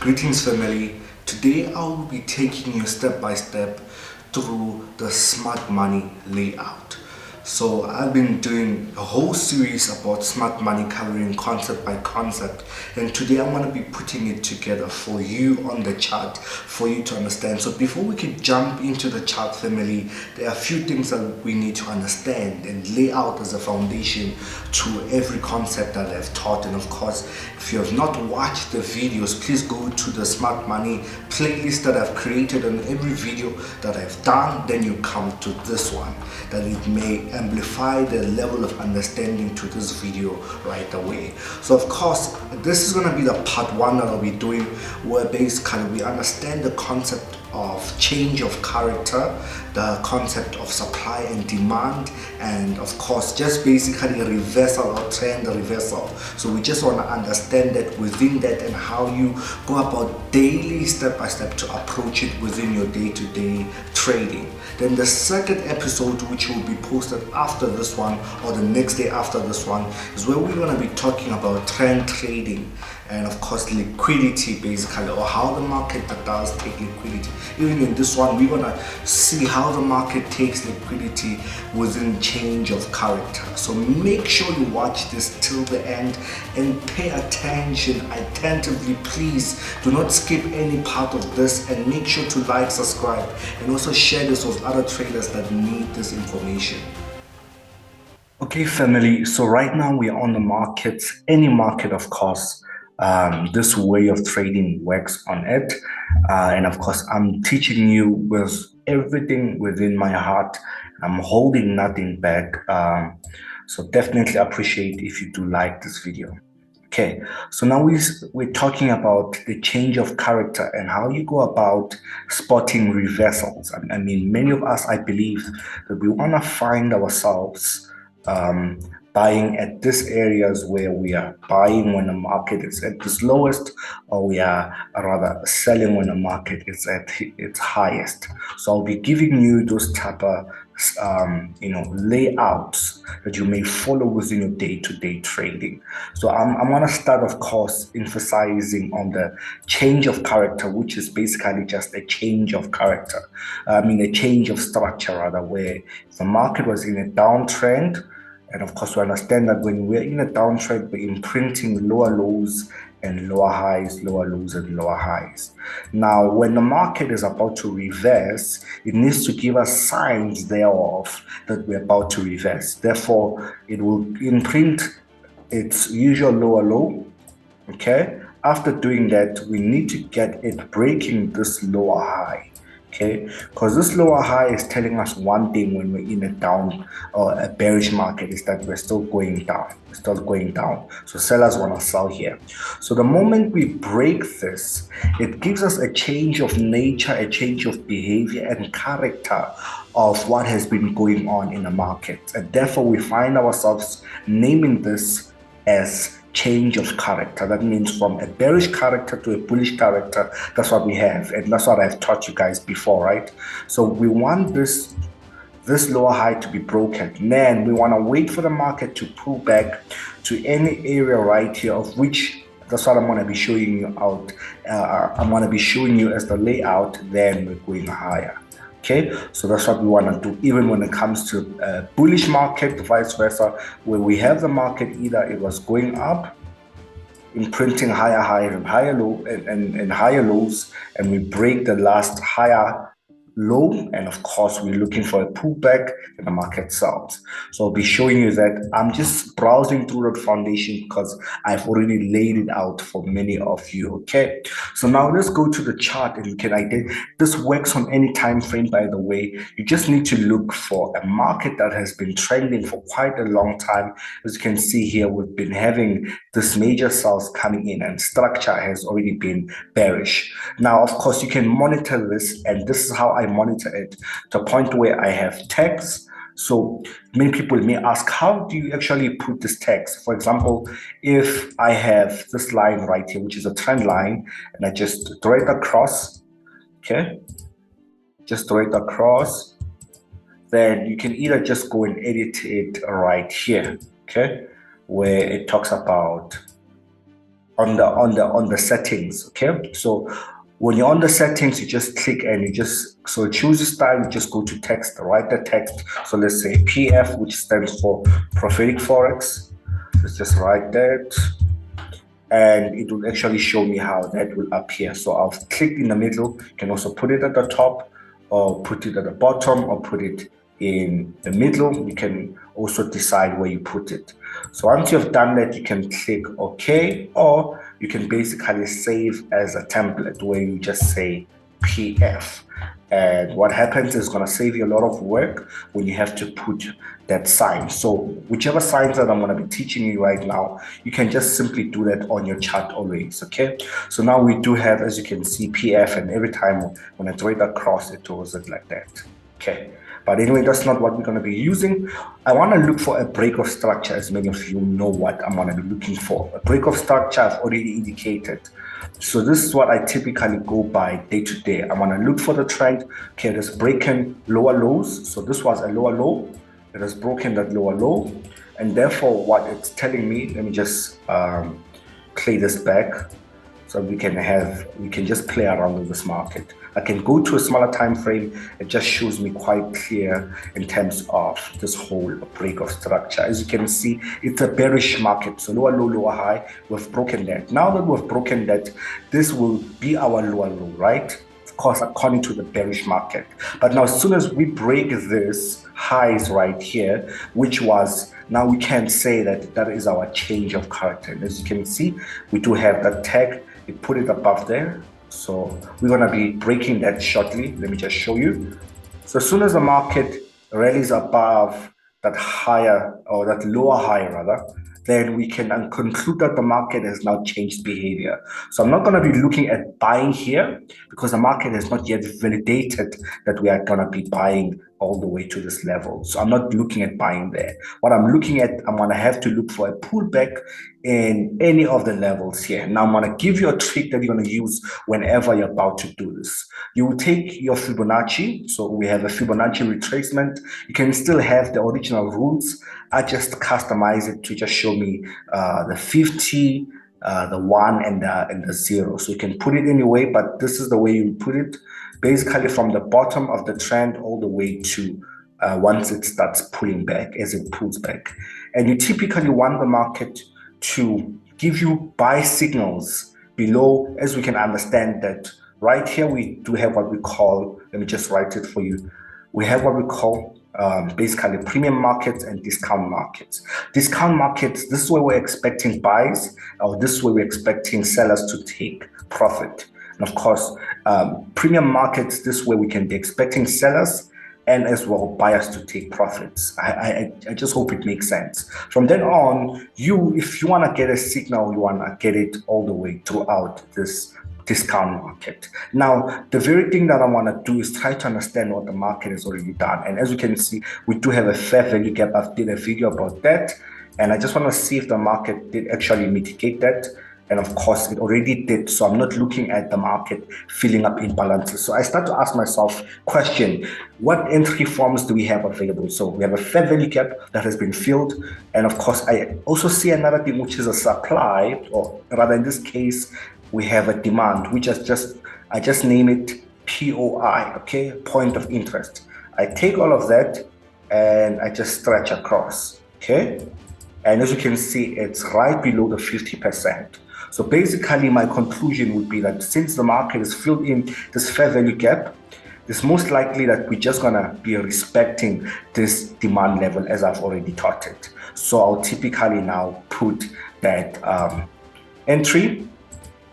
Greetings family. Today I will be taking you step by step through the smart money layout. So I've been doing a whole series about smart money, covering concept by concept, and today I'm going to be putting it together for you on the chart for you to understand. So before we can jump into the chart family, there are a few things that we need to understand and lay out as a foundation to every concept that I've taught. And of course, if you have not watched the videos, please go to the smart money playlist that I've created on every video that I've done. Then you come to this one, that it may amplify the level of understanding to this video right away. So of course, this is going to be the part one that I'll be doing, where basically we understand the concept of change of character, the concept of supply and demand, and of course just basically a reversal or trend reversal. So we just want to understand that within that and how you go about daily step by step to approach it within your day-to-day trading. Then the second episode, which will be posted after this one or the next day after this one, is where we're going to be talking about trend trading and of course liquidity, basically, or how the market does take liquidity. Even in this one, we're gonna see how the market takes liquidity within change of character. So make sure you watch this till the end and pay attention attentively. Please do not skip any part of this, and make sure to like, subscribe, and also share this with other traders that need this information. Okay family, so right now we are on the market, any market of course. This way of trading works on it, and of course I'm teaching you with everything within my heart. I'm holding nothing back, so definitely appreciate if you do like this video. Okay, so now we're talking about the change of character and how you go about spotting reversals. I mean, many of us, I believe, that we want to find ourselves buying at these areas where we are buying when the market is at its lowest, or we are rather selling when the market is at its highest. So I'll be giving you those type of layouts that you may follow within your day-to-day trading. So I'm going to start, of course, emphasizing on the change of character, which is basically just a change of character. A change of structure, rather, where the market was in a downtrend. And of course, we understand that when we're in a downtrend, we're imprinting lower lows and lower highs, lower lows and lower highs. Now, when the market is about to reverse, it needs to give us signs thereof that we're about to reverse. Therefore, it will imprint its usual lower low. Okay. After doing that, we need to get it breaking this lower high. Okay, because this lower high is telling us one thing when we're in a down or a bearish market, is that we're still going down. We're still going down. So sellers want to sell here. So the moment we break this, it gives us a change of nature, a change of behavior and character of what has been going on in the market. And therefore, we find ourselves naming this as change of character. That means from a bearish character to a bullish character. That's what we have, and that's what I've taught you guys before, right? So we want this lower high to be broken. Then we want to wait for the market to pull back to any area right here, of which that's what I'm going to be showing you out. I'm going to be showing you as the layout. Then we're going higher. Okay, so that's what we want to do, even when it comes to a bullish market, vice versa, where we have the market either it was going up, imprinting higher highs and higher low and higher lows, and we break the last higher low, and of course we're looking for a pullback and the market sells. So I'll be showing you that. I'm just browsing through that foundation because I've already laid it out for many of you. Okay, so now let's go to the chart, and you can identify. This works on any time frame, by the way. You just need to look for a market that has been trending for quite a long time. As you can see here, we've been having this major sells coming in, and structure has already been bearish. Now, of course, you can monitor this, and this is how I monitor it, to a point where I have tags. So many people may ask, how do you actually put this text? For example, if I have this line right here, which is a trend line, and I just draw it across, okay, just draw it across, then you can either just go and edit it right here, okay, where it talks about on the settings. Okay, so when you're on the settings, you just click and you just choose your style. You just go to text, write the text. So let's say PF, which stands for Prophetic Forex. Let's just write that, and it will actually show me how that will appear. So I'll click in the middle. You can also put it at the top, or put it at the bottom, or put it in the middle. You can also decide where you put it. So once you've done that, you can click OK, or you can basically save as a template where you just say PF. And what happens is going to save you a lot of work when you have to put that sign. So whichever signs that I'm going to be teaching you right now, you can just simply do that on your chart always. Okay, so now we do have, as you can see, PF, and every time when I trade across, it does it like that. Okay, but anyway, that's not what we're going to be using. I want to look for a break of structure, as many of you know what I'm going to be looking for. A break of structure I've already indicated. So this is what I typically go by day to day. I want to look for the trend. Okay, it has broken lower lows. So this was a lower low. It has broken that lower low. And therefore, what it's telling me, let me just play this back. So we can just play around with this market. I can go to a smaller time frame. It just shows me quite clear in terms of this whole break of structure. As you can see, it's a bearish market. So lower low, lower high. We've broken that. Now that we've broken that, this will be our lower low, right? Of course, according to the bearish market. But now, as soon as we break this highs right here, which was, now we can say that that is our change of character. And as you can see, we do have that tag. We put it above there. So we're going to be breaking that shortly. Let me just show you. So as soon as the market rallies above that higher, or that lower high rather, then we can conclude that the market has now changed behavior. So I'm not going to be looking at buying here, because the market has not yet validated that we are going to be buying all the way to this level. So I'm not looking at buying there. What I'm looking at, I'm going to have to look for a pullback in any of the levels here. Now I'm going to give you a trick that you're going to use whenever you're about to do this. You will take your Fibonacci. So we have a Fibonacci retracement. You can still have the original rules. I just customize it to just show me the 50, the 1, and the 0. So you can put it anyway, but this is the way you put it. Basically from the bottom of the trend all the way to once it starts pulling back, as it pulls back. And you typically want the market to give you buy signals below, as we can understand that right here we do have what we call, let me just write it for you. We have what we call basically premium markets and discount markets. Discount markets, this is where we're expecting buys, or this is where we're expecting sellers to take profit. And of course, premium markets, this is where we can be expecting sellers and as well buyers to take profits. I just hope it makes sense. From then on, if you want to get a signal, you want to get it all the way throughout this discount market. Now, the very thing that I want to do is try to understand what the market has already done. And as you can see, we do have a fair value gap. I did a video about that. And I just want to see if the market did actually mitigate that. And of course, it already did. So I'm not looking at the market filling up imbalances. So I start to ask myself, question, what entry forms do we have available? So we have a fair value gap that has been filled. And of course, I also see another thing, which is a supply, or rather in this case, we have a demand, which is I just name it POI, okay, point of interest. I take all of that and I just stretch across, okay? And as you can see, it's right below the 50%. So basically, my conclusion would be that since the market is filled in this fair value gap, it's most likely that we're just gonna be respecting this demand level, as I've already taught it. So I'll typically now put that entry,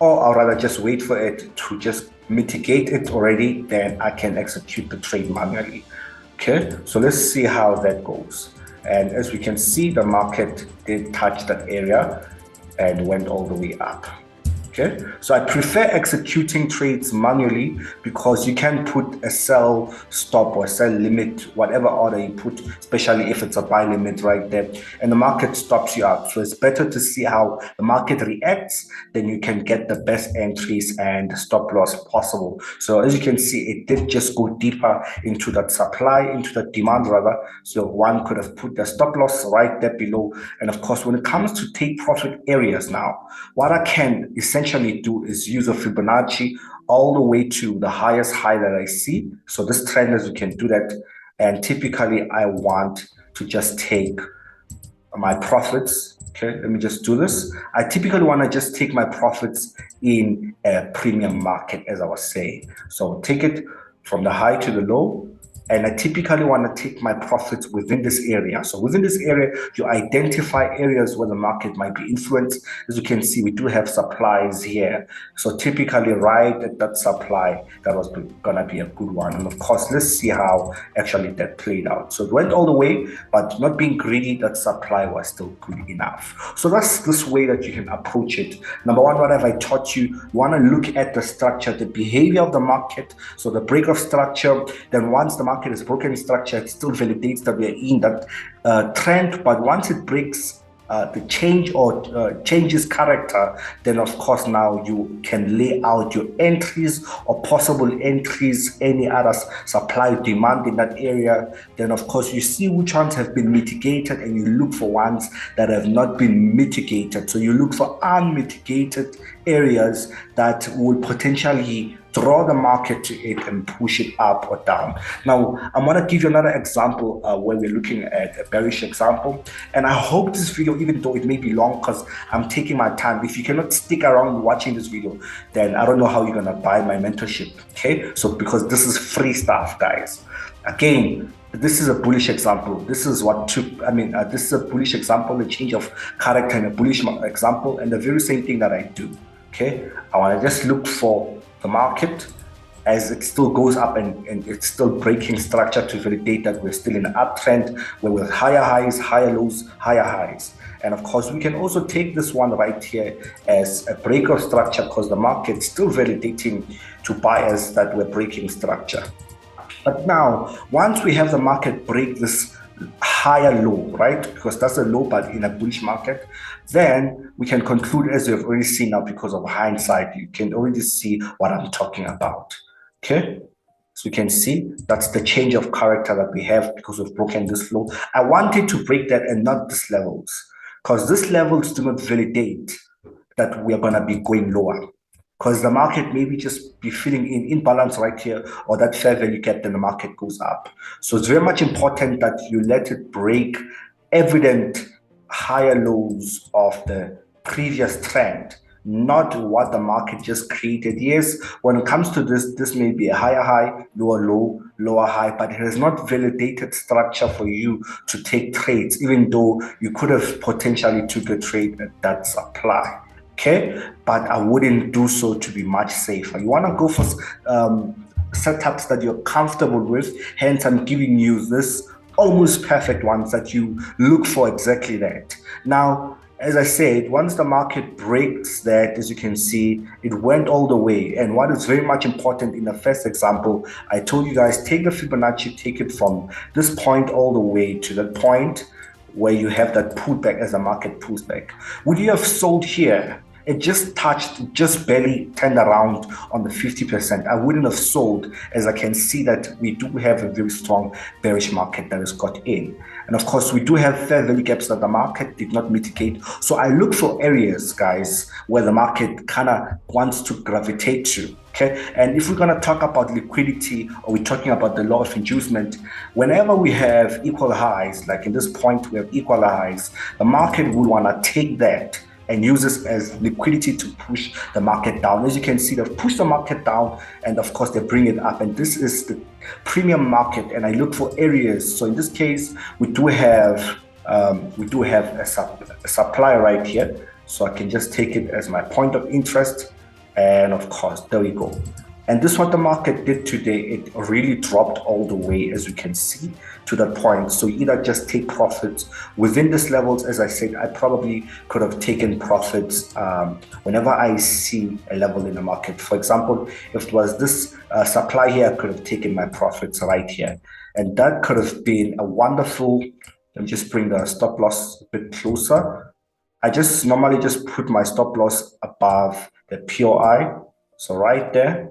or I'll rather just wait for it to just mitigate it already, then I can execute the trade manually. Okay, so let's see how that goes. And as we can see, the market did touch that area and went all the way up. Okay, so I prefer executing trades manually because you can put a sell stop or sell limit, whatever order you put, especially if it's a buy limit right there, and the market stops you out. So it's better to see how the market reacts, then you can get the best entries and stop loss possible. So as you can see, it did just go deeper into that supply, into the demand rather. So one could have put the stop loss right there below. And of course, when it comes to take profit areas now, what I can essentially do is use a Fibonacci all the way to the highest high that I see. So this trend, as you can do that. And typically I want to just take my profits. Okay, let me just do this. I typically want to just take my profits in a premium market, as I was saying. So take it from the high to the low. And I typically want to take my profits within this area. So within this area, you identify areas where the market might be influenced. As you can see, we do have supplies here. So typically right at that supply, that was going to be a good one. And of course, let's see how actually that played out. So it went all the way, but not being greedy, that supply was still good enough. So that's this way that you can approach it. Number one, what have I taught you? You want to look at the structure, the behavior of the market. So the break of structure, then once the market is broken structure, it still validates that we are in that trend. But once it breaks the change or changes character, then of course now you can lay out your entries or possible entries, any other supply demand in that area. Then of course you see which ones have been mitigated and you look for ones that have not been mitigated. So you look for unmitigated areas that will potentially draw the market to it and push it up or down. Now, I'm going to give you another example where we're looking at a bearish example. And I hope this video, even though it may be long because I'm taking my time, if you cannot stick around watching this video, then I don't know how you're going to buy my mentorship. Okay, so because this is free stuff, guys. Again, this is a bullish example. This is what took, this is a bullish example, a change of character and a bullish example, and the very same thing that I do. Okay, I want to just look for the market as it still goes up and it's still breaking structure to validate that we're still in an uptrend where we're higher highs, higher lows, higher highs. And of course, we can also take this one right here as a break of structure because the market's still validating to buyers that we're breaking structure. But now, once we have the market break this higher low, right? Because that's a low, but in a bullish market, then we can conclude, as you've already seen now, because of hindsight, you can already see what I'm talking about. Okay, so you can see that's the change of character that we have because we've broken this low. I wanted to break that and not these levels, because these levels do not validate that we are going to be going lower. Because the market maybe just be feeling in imbalance right here, or that fair value gap, then the market goes up. So it's very much important that you let it break evident higher lows of the previous trend, not what the market just created. Yes, when it comes to this may be a higher high, lower low, lower high, but it has not validated structure for you to take trades, even though you could have potentially took a trade at that supply. Okay, but I wouldn't do so to be much safer. You want to go for setups that you're comfortable with. Hence, I'm giving you this almost perfect ones that you look for exactly that. Now, as I said, once the market breaks that, as you can see, it went all the way. And what is very much important in the first example, I told you guys, take the Fibonacci, take it from this point all the way to that point where you have that pullback as the market pulls back. Would you have sold here? It just touched, just barely turned around on the 50%. I wouldn't have sold, as I can see that we do have a very strong bearish market that has got in. And of course, we do have fair value gaps that the market did not mitigate. So I look for areas, guys, where the market kind of wants to gravitate to. Okay, and if we're going to talk about liquidity, or we're talking about the law of inducement, whenever we have equal highs, like in this point we have equal highs, the market will want to take that and use this as liquidity to push the market down. As you can see, they've pushed the market down, and of course they bring it up, and this is the premium market. And I look for areas. So in this case, we do have a supply right here, so I can just take it as my point of interest. And of course, there we go. And this is what the market did today. It really dropped all the way, as you can see, to that point. So either just take profits within these levels. As I said, I probably could have taken profits whenever I see a level in the market. For example, if it was this supply here, I could have taken my profits right here. And that could have been a wonderful, let me just bring the stop loss a bit closer. I just normally just put my stop loss above the POI. So right there,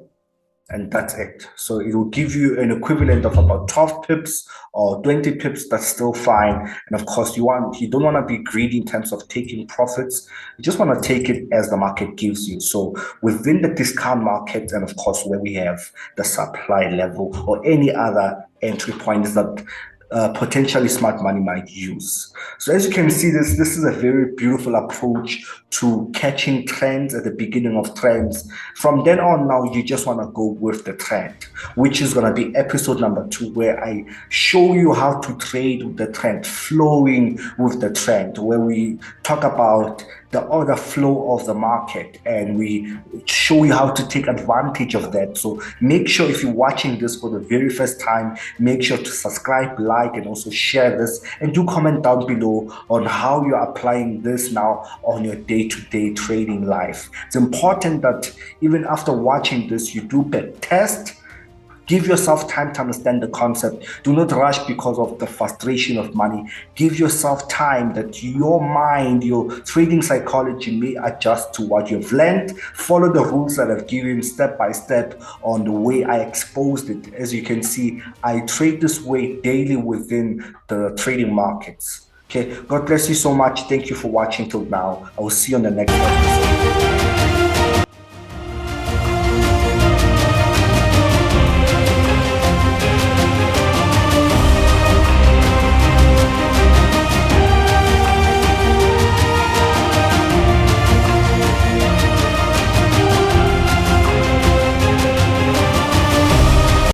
and that's it. So it will give you an equivalent of about 12 pips or 20 pips. That's still fine. And of course, you don't want to be greedy in terms of taking profits. You just want to take it as the market gives you. So within the discount market, and of course, where we have the supply level or any other entry points that potentially smart money might use. So as you can see, this is a very beautiful approach to catching trends at the beginning of trends. From then on, now you just want to go with the trend, which is going to be episode number 2, where I show you how to trade with the trend, flowing with the trend, where we talk about the order flow of the market and we show you how to take advantage of that. So make sure, if you're watching this for the very first time, make sure to subscribe, like, and also share this, and do comment down below on how you're applying this now on your day-to-day trading life. It's important that even after watching this, you do test. Give yourself time to understand the concept. Do not rush because of the frustration of money. Give yourself time that your mind, your trading psychology may adjust to what you've learned. Follow the rules that I've given step by step on the way I exposed it. As you can see, I trade this way daily within the trading markets. Okay, God bless you so much. Thank you for watching till now. I will see you on the next episode.